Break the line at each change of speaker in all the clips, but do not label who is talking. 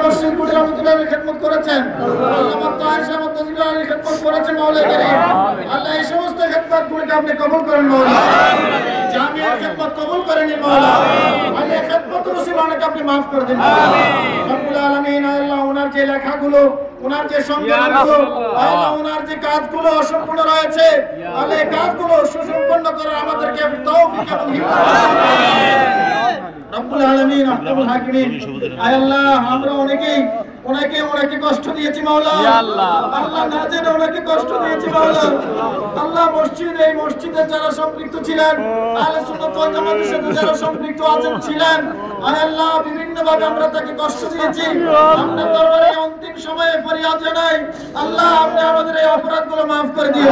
মসজিদ কুড়ি রহমতুল্লাহের খেদমত করেছেন, আল্লাহ মাত্র আয়েশা মত জিবরাইলের খেদমত করেছেন মাওলা কারীম। আল্লাহ এই সমস্ত খেদমতগুলোকে আপনি কবুল করেন মাওলা। জামিয়ার খেদমত কবুল করেন মাওলা। আল্লাহ খেদমত রসুলানকে আপনি maaf করে দিন আমিন। রব্বুল আলামিন আল্লাহ ওনার যে লেখাগুলো, ওনার যে সংকলনগুলো, আল্লাহ ওনার যে কাজগুলো অসম্পূর্ণ রয়েছে, আল্লাহ এই কাজগুলো সুসম্পন্ন করার আমাদেরকে তৌফিক এবং হিম্মত রব্বুল আলামিন আহকামুল হাকিমিন। আয় আল্লাহ আমরা অনেকে কষ্ট দিয়েছি মাওলা, আল্লাহ না জেনে অনেকে কষ্ট দিয়েছি মাওলা। আল্লাহ এই মসজিদে যারা সম্পৃক্ত ছিলেন, আহলে সুন্নাত ওয়াল জামাতের সাথে যারা সম্পৃক্ত আছেন ছিলেন, আয় আল্লাহ বিভিন্ন ভাবে আমরা তাকে কষ্ট দিয়েছি। আপনার দরবারে অন্তিম সময়ে ফরিয়াদ জানাই, আল্লাহ আপনি আমাদের এই অপরাধগুলো maaf করে দিন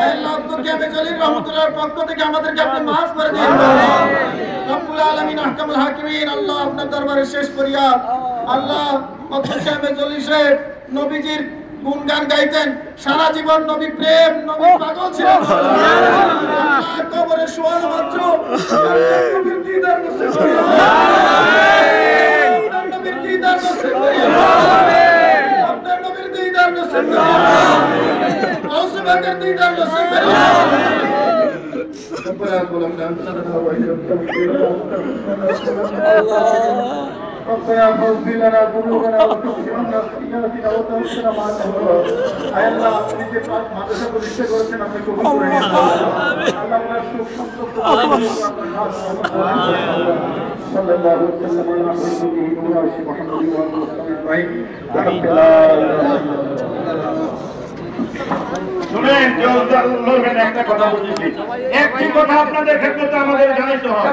আয় আল্লাহ। আব্দুল কাদের জলিল রহমতুল্লাহর পক্ষ থেকে আমাদেরকে আপনি maaf করে দিন রব্বুল আলামিন আহকামুল হাকিমিন। আল্লাহ আপনার দরবারে শেষ ফরিয়াদ, আল্লাহ আব্দুল কাদের জলিল সাহেব নবীজির গুণগান গাইতেন, সারা জীবন নবী প্রেম, নবী পাগল ছিলেন। আল্লাহ কবরে শোয়ানো মাত্র নবীর দিদার নসিব করিয়া আপনার নবীর দিদার নসিব করিয়া আপনার নবীর দিদার নসিব করিয়া গাউস বাকের দিদার নসিব করিয়া ربنا ظلمنا انفسنا وان لم تغفر ربنا اغفر لنا ذنوبنا وكفر عنا سيئاتنا وتوفنا مع الابرار আয় আল্লাহ আপনি যে পাঁচ মাদ্রাসা প্রতিষ্ঠা করেছেন আপনি কবুল করে নিন আল্লাহ আপনার সুখ সম্পর্ক সাল্লাল্লাহু আলাইহি ওয়াসাল্লাম আলা হাবিবিহি মুহাম্মদ ওয়া শুনেন, একটা কথা বলছি, একটি কথা আপনাদের ক্ষেত্রে আমাদের জানাইতে হবে।